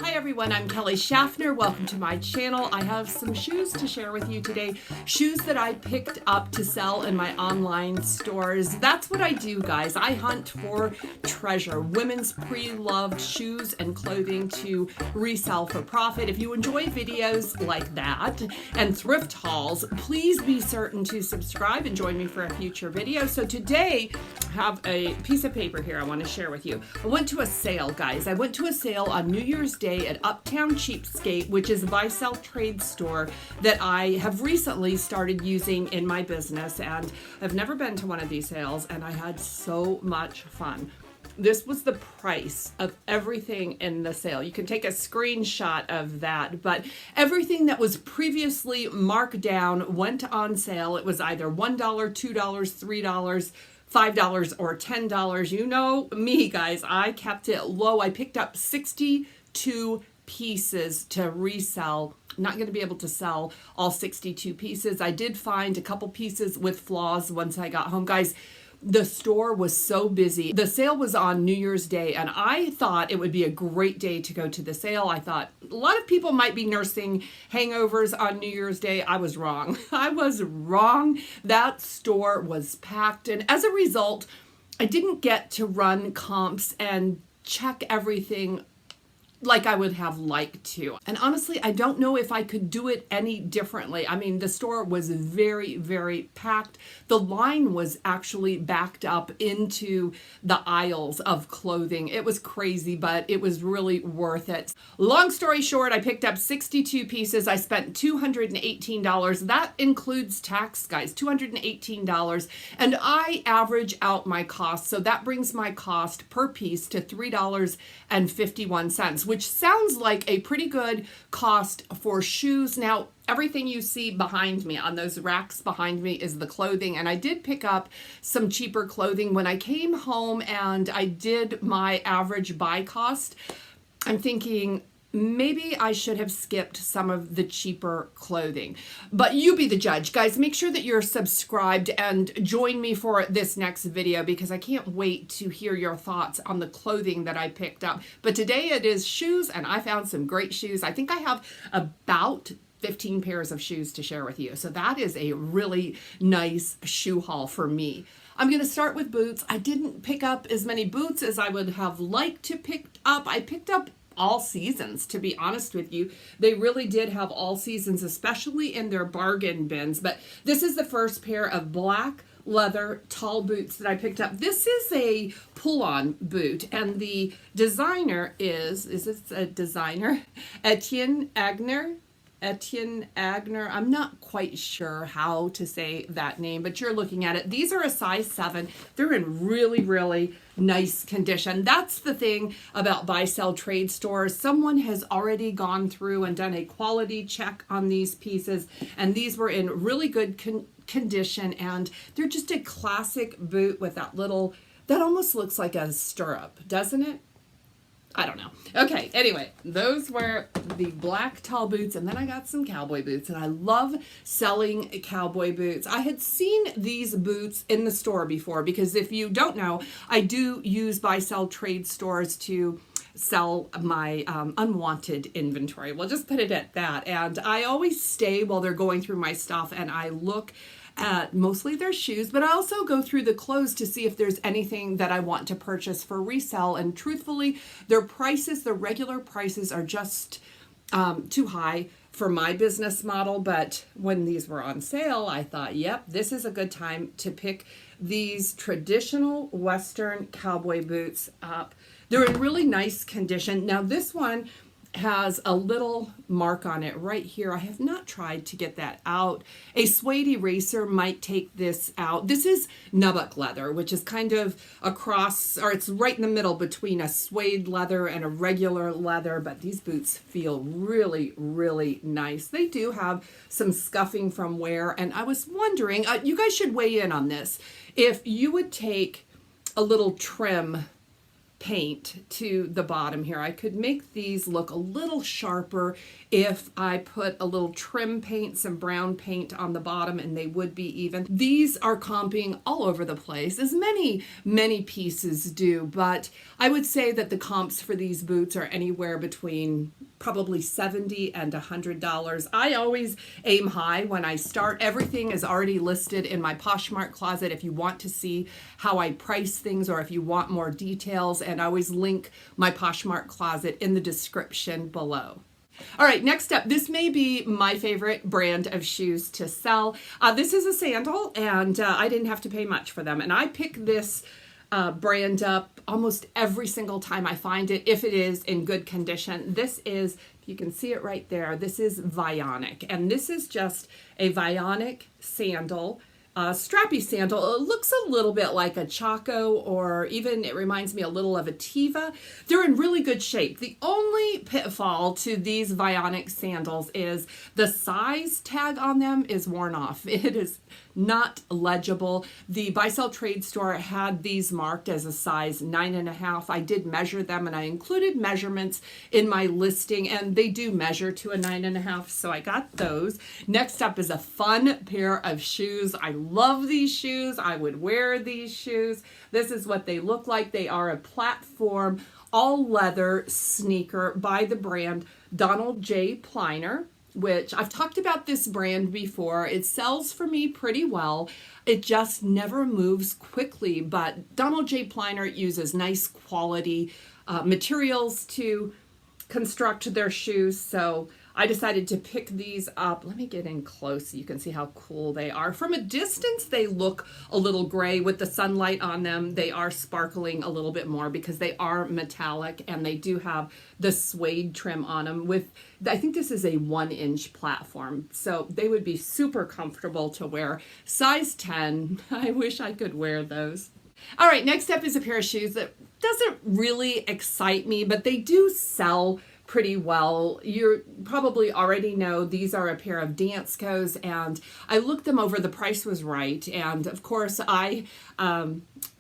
Hi everyone, I'm Kelly Shaffner. Welcome to my channel. I have some shoes to share with you today. Shoes that I picked up to sell in my online stores. That's what I do, guys. I hunt for treasure, women's pre-loved shoes and clothing to resell for profit. If you enjoy videos like that and thrift hauls, please be certain to subscribe and join me for a future video. So today, I have a piece of paper here I want to share with you. I went to a sale, guys. I went to a sale on New Year's Day at Uptown Cheapskate, which is a buy-sell trade store that I have recently started using in my business, and I've never been to one of these sales, and I had so much fun. This was the price of everything in the sale. You can take a screenshot of that, but everything that was previously marked down went on sale. It was either $1, $2, $3, $5, or $10. You know me, guys. I kept it low. I picked up 62 pieces to resell. I'm not going to be able to sell all 62 pieces. I did find a couple pieces with flaws once I got home. Guys, the store was so busy. The sale was on New Year's Day, and I thought it would be a great day to go to the sale. I thought a lot of people might be nursing hangovers on New Year's Day. I was wrong. I was wrong. That store was packed, and as a result, I didn't get to run comps and check everything like I would have liked to. And honestly, I don't know if I could do it any differently. I mean, the store was very, very packed. The line was actually backed up into the aisles of clothing. It was crazy, but it was really worth it. Long story short, I picked up 62 pieces. I spent $218. That includes tax, guys, $218. And I average out my cost. So that brings my cost per piece to $3.51. Which sounds like a pretty good cost for shoes. Now, everything you see behind me on those racks behind me is the clothing, and I did pick up some cheaper clothing. When I came home and I did my average buy cost, I'm thinking, maybe I should have skipped some of the cheaper clothing. But you be the judge. Guys, make sure that you're subscribed and join me for this next video because I can't wait to hear your thoughts on the clothing that I picked up. But today it is shoes, and I found some great shoes. I think I have about 15 pairs of shoes to share with you. So that is a really nice shoe haul for me. I'm going to start with boots. I didn't pick up as many boots as I would have liked to pick up. I picked up all seasons, to be honest with you. They really did have all seasons, especially in their bargain bins. But this is the first pair of black leather tall boots that I picked up. This is a pull-on boot, and the designer is this a designer? Etienne Agner. I'm not quite sure how to say that name, but you're looking at it. These are a size 7. They're in really, really nice condition. That's the thing about buy-sell trade stores. Someone has already gone through and done a quality check on these pieces, and these were in really good condition, and they're just a classic boot with that almost looks like a stirrup, doesn't it? I don't know. Okay, anyway, those were the black tall boots, and then I got some cowboy boots, and I love selling cowboy boots. I had seen these boots in the store before because if you don't know, I do use buy-sell trade stores to sell my unwanted inventory. We'll just put it at that. And I always stay while they're going through my stuff, and I look at mostly their shoes, but I also go through the clothes to see if there's anything that I want to purchase for resale. And truthfully, their prices, the regular prices, are just too high for my business model. But when these were on sale, I thought, yep, this is a good time to pick these traditional Western cowboy boots up. They're in really nice condition. Now this one has a little mark on it right here. I have not tried to get that out. A suede eraser might take this out. This is nubuck leather, which is kind of across, or it's right in the middle between a suede leather and a regular leather, but these boots feel really, really nice. They do have some scuffing from wear, and I was wondering, you guys should weigh in on this. If you would take a little trim paint to the bottom here. I could make these look a little sharper if I put a little trim paint, some brown paint on the bottom, and they would be even. These are comping all over the place, as many pieces do, but I would say that the comps for these boots are anywhere between probably $70 and $100. I always aim high when I start. Everything is already listed in my Poshmark Closet if you want to see how I price things or if you want more details, and I always link my Poshmark Closet in the description below. All right, next up, this may be my favorite brand of shoes to sell. This is a sandal, and I didn't have to pay much for them, and I pick this brand up almost every single time I find it, if it is in good condition. This is, if you can see it right there, this is Vionic, and this is just a Vionic sandal, strappy sandal. It looks a little bit like a Chaco, or even it reminds me a little of a Teva. They're in really good shape. The only pitfall to these Vionic sandals is the size tag on them is worn off. It is not legible. The buy sell trade store had these marked as a size 9.5. I did measure them, and I included measurements in my listing, and they do measure to a 9.5, so I got those. Next up is a fun pair of shoes. I love these shoes. I would wear these shoes. This is what they look like. They are a platform all leather sneaker by the brand Donald J. Pliner, which I've talked about this brand before. It sells for me pretty well. It just never moves quickly, but Donald J. Pliner uses nice quality materials to construct their shoes, so I decided to pick these up. Let me get in close so you can see how cool they are. From a distance, they look a little gray. With the sunlight on them, they are sparkling a little bit more because they are metallic, and they do have the suede trim on them. With, I think this is a 1-inch platform, so they would be super comfortable to wear. Size 10, I wish I could wear those. All right, next up is a pair of shoes that doesn't really excite me, but they do sell pretty well. You probably already know these are a pair of Danskos, and I looked them over. The price was right, and of course I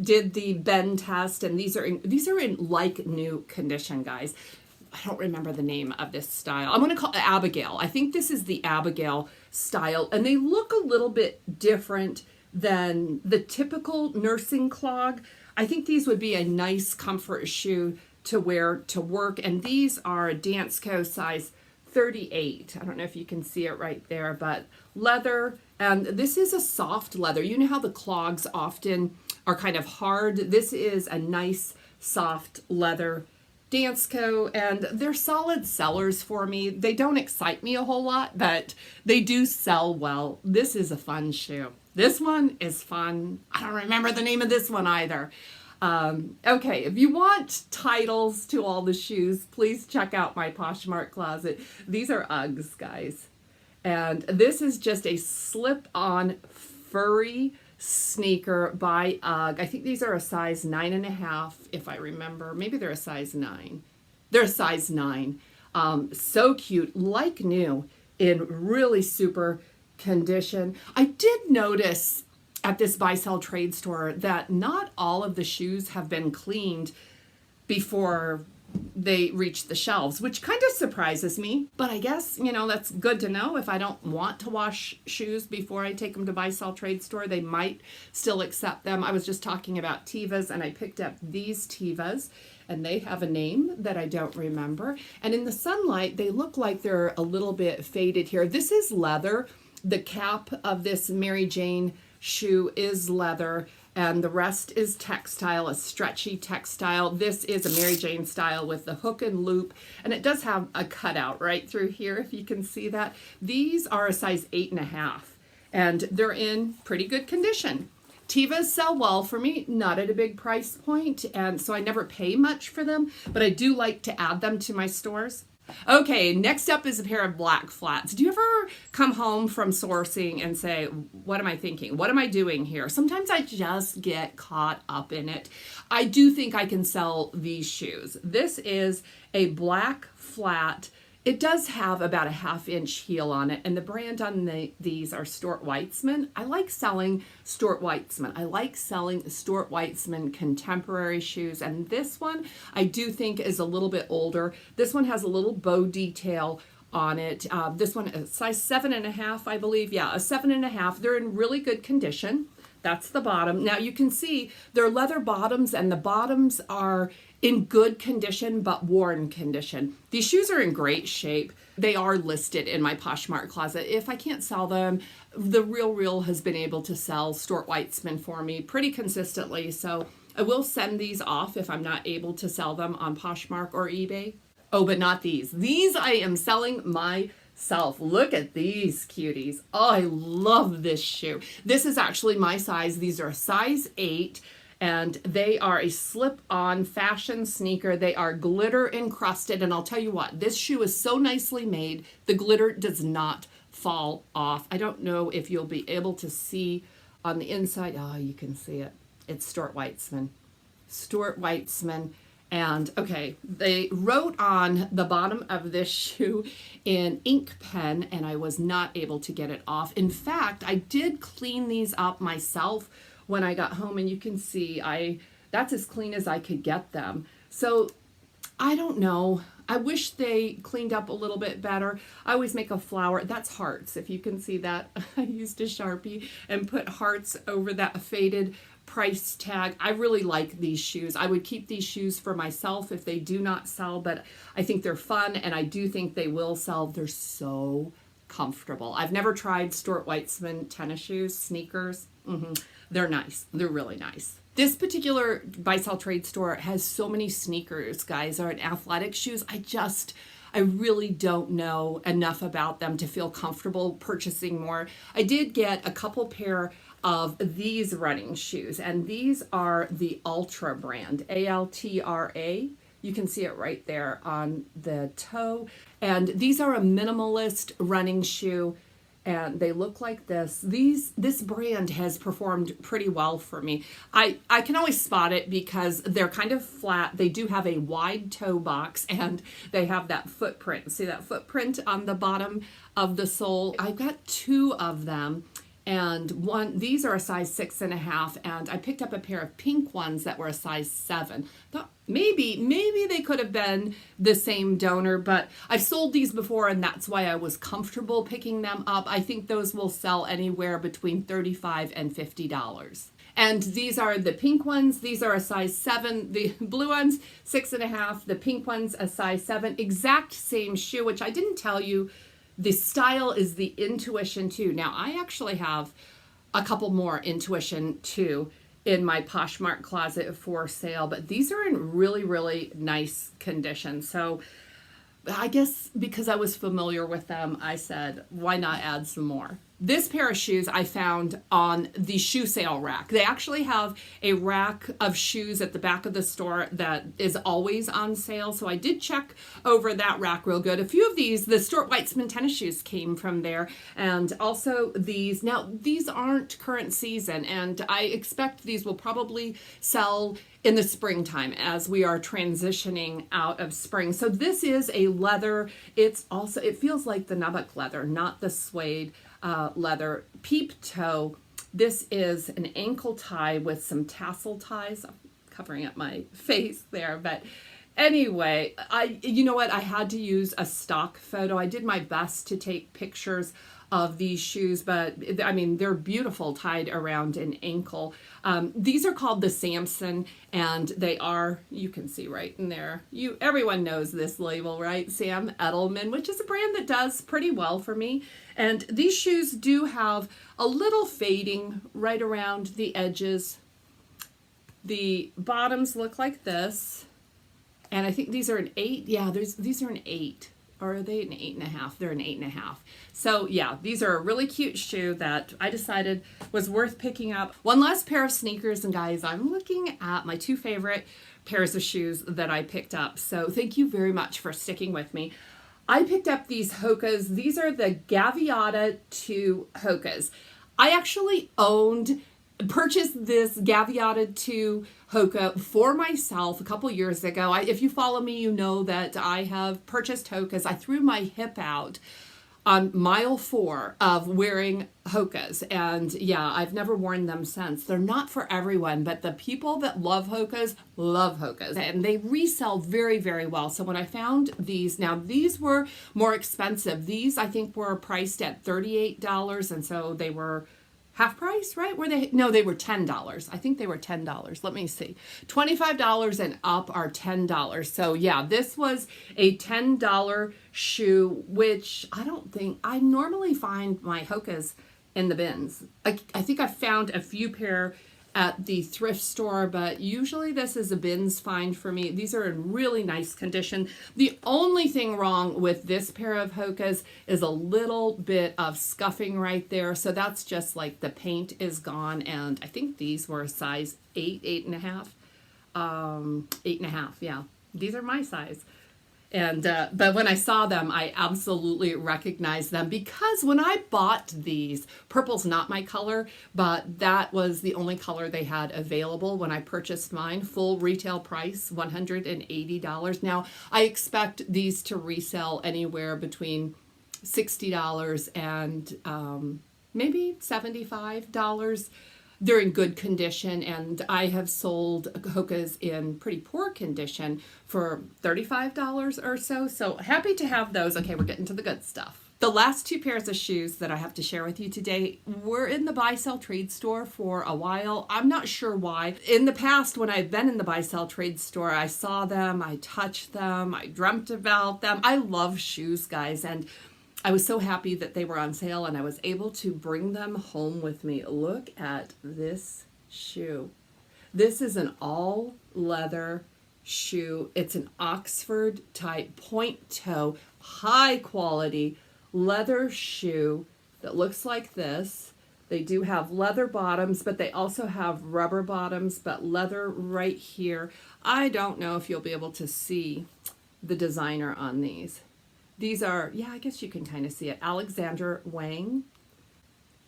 did the bend test, and these are in like new condition, guys. I don't remember the name of this style. I'm going to call it Abigail. I think this is the Abigail style, and they look a little bit different than the typical nursing clog. I think these would be a nice comfort shoe to wear to work, and these are a Danskos size 38. I don't know if you can see it right there, but leather, and this is a soft leather. You know how the clogs often are kind of hard? This is a nice soft leather Dansko, and they're solid sellers for me. They don't excite me a whole lot, but they do sell well. This is a fun shoe. This one is fun. I don't remember the name of this one either. Okay, if you want titles to all the shoes, please check out my Poshmark Closet. These are Uggs, guys. And this is just a slip-on furry sneaker by Ugg. I think these are a size 9.5, if I remember. Maybe they're a size 9. They're a size 9. So cute, like new, in really super condition. I did notice at this buy sell trade store that not all of the shoes have been cleaned before they reach the shelves, which kind of surprises me, but I guess, you know, that's good to know. If I don't want to wash shoes before I take them to buy sell trade store, they might still accept them. I was just talking about Tevas, and I picked up these Tevas, and they have a name that I don't remember, and in the sunlight they look like they're a little bit faded here. This is leather. The cap of this Mary Jane shoe is leather, and the rest is textile, a stretchy textile. This is a Mary Jane style with the hook and loop, and it does have a cutout right through here, if you can see that. These are a size 8.5, and they're in pretty good condition. Tevas sell well for me, not at a big price point, and so I never pay much for them, but I do like to add them to my stores. Okay, next up is a pair of black flats. Do you ever come home from sourcing and say, what am I thinking? What am I doing here? Sometimes I just get caught up in it. I do think I can sell these shoes. This is a black flat It does have about a 1/2 inch heel on it, and the brand on these are Stuart Weitzman. I like selling Stuart Weitzman. I like selling Stuart Weitzman contemporary shoes, and this one I do think is a little bit older. This one has a little bow detail on it. This one is size 7.5, I believe. Yeah, a 7.5. They're in really good condition. That's the bottom. Now you can see they're leather bottoms, and the bottoms are in good condition but worn condition. These shoes are in great shape. They are listed in my Poshmark Closet. If I can't sell them, the Real has been able to sell Stuart Weitzman for me pretty consistently. So I will send these off if I'm not able to sell them on Poshmark or eBay. Oh, but not these. These I am selling myself. Look at these cuties. Oh, I love this shoe. This is actually my size. These are a size 8. And they are a slip-on fashion sneaker. They are glitter encrusted, and I'll tell you what, this shoe is so nicely made, the glitter does not fall off. I don't know if you'll be able to see on the inside. Oh, you can see it. It's Stuart Weitzman. Stuart Weitzman. And okay, they wrote on the bottom of this shoe in ink pen, and I was not able to get it off. In fact, I did clean these up myself when I got home, and you can see that's as clean as I could get them. So I don't know. I wish they cleaned up a little bit better. I always make a flower. That's hearts. If you can see that, I used a Sharpie and put hearts over that faded price tag. I really like these shoes. I would keep these shoes for myself if they do not sell, but I think they're fun, and I do think they will sell. They're so comfortable. I've never tried Stuart Weitzman tennis shoes, sneakers. They're nice. They're really nice. This particular buy sell trade store has so many sneakers, guys, or athletic shoes. I really don't know enough about them to feel comfortable purchasing more. I did get a couple pair of these running shoes, and these are the Ultra brand, Altra. You can see it right there on the toe. And these are a minimalist running shoe, and they look like this. This brand has performed pretty well for me. I can always spot it because they're kind of flat. They do have a wide toe box, and they have that footprint. See that footprint on the bottom of the sole? I've got 2 of them. And these are a size 6.5, and I picked up a pair of pink ones that were a size 7. Thought maybe they could have been the same donor, but I've sold these before, and that's why I was comfortable picking them up. I think those will sell anywhere between $35 and $50. And these are the pink ones. These are a size 7. The blue ones, 6.5. The pink ones, a size 7. Exact same shoe, which I didn't tell you. The style is the Intuition 2. Now, I actually have a couple more Intuition 2 in my Poshmark Closet for sale, but these are in really, really nice condition. So I guess because I was familiar with them, I said, why not add some more? This pair of shoes I found on the shoe sale rack. They actually have a rack of shoes at the back of the store that is always on sale. So I did check over that rack real good. A few of these, the Stuart Weitzman tennis shoes came from there. And also these. Now, these aren't current season, and I expect these will probably sell in the springtime as we are transitioning out of spring. So this is a leather. It feels like the Nubuck leather, not the suede leather. Peep toe. This is an ankle tie with some tassel ties. I'm covering up my face there, but anyway, you know what? I had to use a stock photo. I did my best to take pictures of these shoes, but I mean, they're beautiful tied around an ankle. These are called the Samson, and they are, you can see right in there. Everyone knows this label, right? Sam Edelman, which is a brand that does pretty well for me. And these shoes do have a little fading right around the edges. The bottoms look like this, and I think these are an 8. Yeah, these are an 8. Or are they an 8.5? They're an 8.5. So yeah, these are a really cute shoe that I decided was worth picking up. One last pair of sneakers, and guys, I'm looking at my 2 favorite pairs of shoes that I picked up. So thank you very much for sticking with me. I picked up these Hokas. These are the Gaviota 2 Hokas. I actually owned purchased this Gaviota 2 Hoka for myself a couple years ago. If you follow me, you know that I have purchased Hokas. I threw my hip out on mile 4 of wearing Hokas. And yeah, I've never worn them since. They're not for everyone, but the people that love Hokas. And they resell very, very well. So when I found these, now these were more expensive. These I think were priced at $38. And so they were half price, right? Were they? No, they were $10. I think they were $10. Let me see. $25 and up are $10. So yeah, this was a $10 shoe, which I normally find my Hokas in the bins. I think I found a few pair at the thrift store, but usually this is a bins find for me. These are in really nice condition. The only thing wrong with this pair of Hokas is a little bit of scuffing right there. So that's just like the paint is gone. And I think these were a size 8, 8.5. 8.5, yeah. These are my size. And but when I saw them, I absolutely recognized them, because when I bought these, purple's not my color, but that was the only color they had available when I purchased mine. Full retail price, $180. Now, I expect these to resell anywhere between $60 and maybe $75. They're in good condition, and I have sold Hokas in pretty poor condition for $35 or so. So happy to have those. Okay, we're getting to the good stuff. The last 2 pairs of shoes that I have to share with you today were in the buy sell trade store for a while. I'm not sure why. In the past, when I've been in the buy sell trade store, I saw them, I touched them, I dreamt about them. I love shoes, guys, and I was so happy that they were on sale and I was able to bring them home with me. Look at this shoe. This is an all leather shoe. It's an Oxford type point toe, high quality leather shoe that looks like this. They do have leather bottoms, but they also have rubber bottoms, but leather right here. I don't know if you'll be able to see the designer on these. These are, yeah, I guess you can kind of see it, Alexander Wang.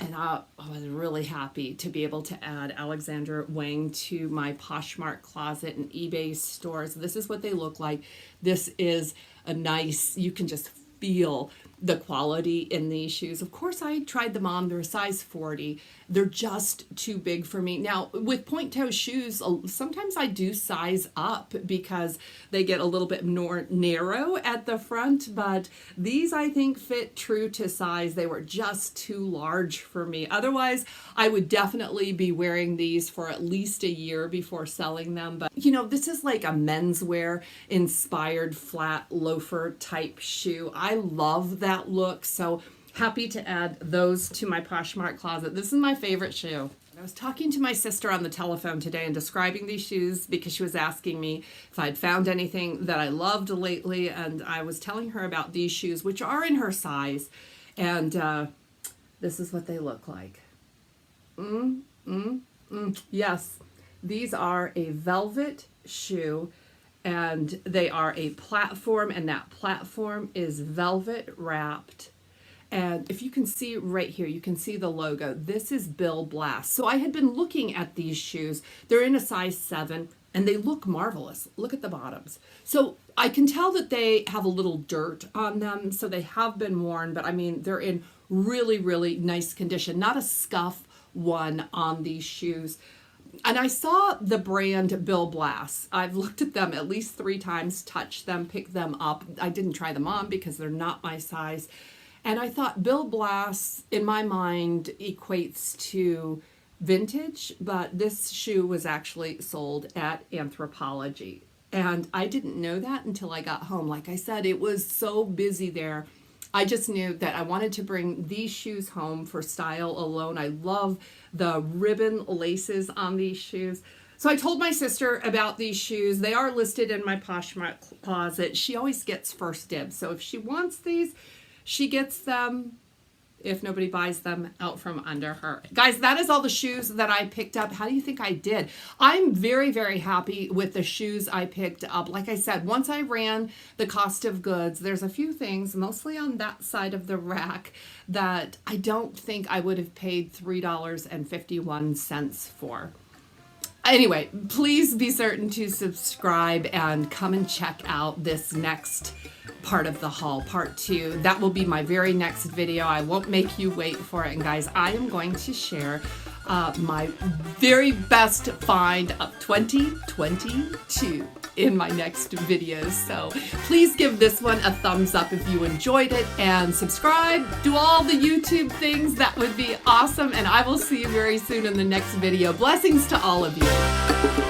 And I was really happy to be able to add Alexander Wang to my Poshmark Closet and eBay stores. This is what they look like. This is a nice, you can just feel the quality in these shoes. Of course, I tried them on. They're a size 40. They're just too big for me. Now, with point toe shoes, sometimes I do size up because they get a little bit more narrow at the front, but these I think fit true to size. They were just too large for me. Otherwise, I would definitely be wearing these for at least a year before selling them. But you know, this is like a menswear inspired flat loafer type shoe. I love that look, so happy to add those to my Poshmark Closet. This is my favorite shoe. I was talking to my sister on the telephone today and describing these shoes because she was asking me if I'd found anything that I loved lately, and I was telling her about these shoes, which are in her size, and this is what they look like. Yes, these are a velvet shoe, and they are a platform, and that platform is velvet wrapped. And if you can see right here, you can see the logo. This is Bill Blass. So I had been looking at these shoes. They're in a size 7 and they look marvelous. Look at the bottoms. So I can tell that they have a little dirt on them. So they have been worn, but I mean, they're in really, really nice condition. Not a scuff one on these shoes. And I saw the brand Bill Blass. I've looked at them at least 3 times, touched them, picked them up. I didn't try them on because they're not my size. And I thought Bill Blass, in my mind, equates to vintage, but this shoe was actually sold at Anthropologie. And I didn't know that until I got home. Like I said, it was so busy there. I just knew that I wanted to bring these shoes home for style alone. I love the ribbon laces on these shoes. So I told my sister about these shoes. They are listed in my Poshmark Closet. She always gets first dibs. So if she wants these, she gets them if nobody buys them out from under her. Guys, that is all the shoes that I picked up. How do you think I did? I'm very, very happy with the shoes I picked up. Like I said, once I ran the cost of goods, there's a few things, mostly on that side of the rack, that I don't think I would have paid $3.51 for. Anyway, please be certain to subscribe and come and check out this next part of the haul, part 2. That will be my very next video. I won't make you wait for it. And guys, I am going to share my very best find of 2022 in my next videos. So please give this one a thumbs up if you enjoyed it, and subscribe, do all the YouTube things. That would be awesome. And I will see you very soon in the next video. Blessings to all of you.